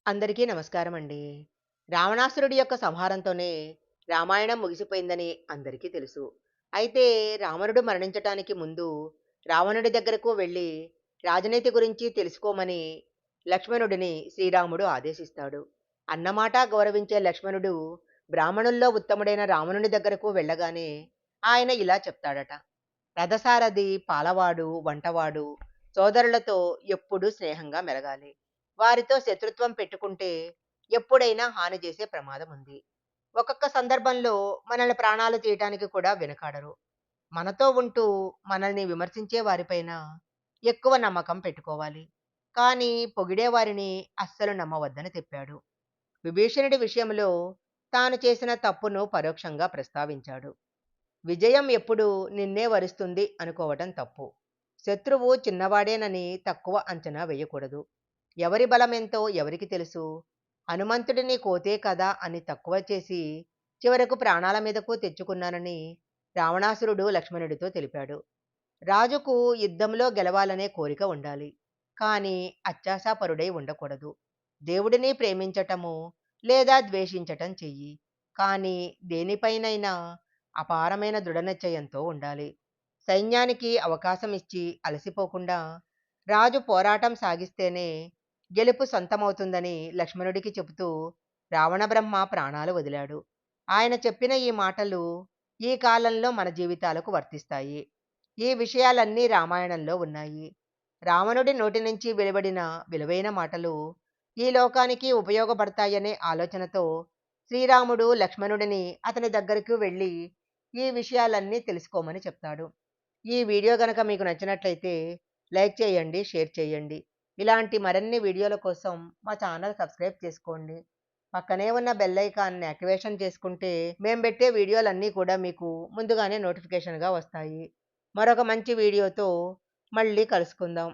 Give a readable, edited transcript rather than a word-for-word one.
అందరికీ నమస్కారం అండి. రావణాసురుడి యొక్క సంహారంతోనే రామాయణం ముగిసిపోయిందని అందరికీ తెలుసు. అయితే రావణుడు మరణించటానికి ముందు రావణుడి దగ్గరకు వెళ్ళి రాజనీతి గురించి తెలుసుకోమని లక్ష్మణుడిని శ్రీరాముడు ఆదేశిస్తాడు. అన్నమాట గౌరవించే లక్ష్మణుడు బ్రాహ్మణుల్లో ఉత్తముడైన రావణుని దగ్గరకు వెళ్ళగానే ఆయన ఇలా చెప్తాడట. రథసారథి, పాలవాడు, వంటవాడు సోదరులతో ఎప్పుడూ స్నేహంగా మెలగాలి. వారితో శత్రుత్వం పెట్టుకుంటే ఎప్పుడైనా హాని చేసే ప్రమాదం ఉంది. ఒక్కొక్క సందర్భంలో మనల్ని ప్రాణాలు తీయటానికి కూడా వెనుకాడరు. మనతో ఉంటూ మనల్ని విమర్శించే వారిపైన ఎక్కువ నమ్మకం పెట్టుకోవాలి. కానీ పొగిడే వారిని అస్సలు నమ్మవద్దని చెప్పాడు. విభీషణుడి విషయంలో తాను చేసిన తప్పును పరోక్షంగా ప్రస్తావించాడు. విజయం ఎప్పుడూ నిన్నే వరిస్తుంది అనుకోవటం తప్పు. శత్రువు చిన్నవాడేనని తక్కువ అంచనా వేయకూడదు. ఎవరి బలమెంతో ఎవరికి తెలుసు. హనుమంతుడిని కోతే కదా అని తక్కువ చేసి చివరకు ప్రాణాల మీదకు తెచ్చుకున్నానని రావణాసురుడు లక్ష్మణుడితో తెలిపాడు. రాజుకు యుద్ధంలో గెలవాలనే కోరిక ఉండాలి. కానీ అత్యాశాపరుడై ఉండకూడదు. దేవుడిని ప్రేమించటము లేదా ద్వేషించటం చెయ్యి. కానీ దేనిపైనైనా అపారమైన దృఢనిశ్చయంతో ఉండాలి. సైన్యానికి అవకాశం ఇచ్చి అలసిపోకుండా రాజు పోరాటం సాగిస్తేనే గెలుపు సొంతమవుతుందని లక్ష్మణుడికి చెబుతూ రావణ బ్రహ్మ ప్రాణాలు వదిలాడు. ఆయన చెప్పిన ఈ మాటలు ఈ కాలంలో మన జీవితాలకు వర్తిస్తాయి. ఈ విషయాలన్నీ రామాయణంలో ఉన్నాయి. రావణుడి నోటి నుంచి వెలువడిన విలువైన మాటలు ఈ లోకానికి ఉపయోగపడతాయనే ఆలోచనతో శ్రీరాముడు లక్ష్మణుడిని అతని దగ్గరకు వెళ్ళి ఈ విషయాలన్నీ తెలుసుకోమని చెప్తాడు. ఈ వీడియో గనక మీకు నచ్చినట్లయితే లైక్ చేయండి, షేర్ చేయండి. ఇలాంటి మరిన్ని వీడియోల కోసం మా ఛానల్ సబ్స్క్రైబ్ చేసుకోండి. పక్కనే ఉన్న బెల్ ఐకాన్ని యాక్టివేషన్ చేసుకుంటే మేము పెట్టే వీడియోలన్నీ కూడా మీకు ముందుగానే నోటిఫికేషన్గా వస్తాయి. మరొక మంచి వీడియోతో మళ్ళీ కలుసుకుందాం.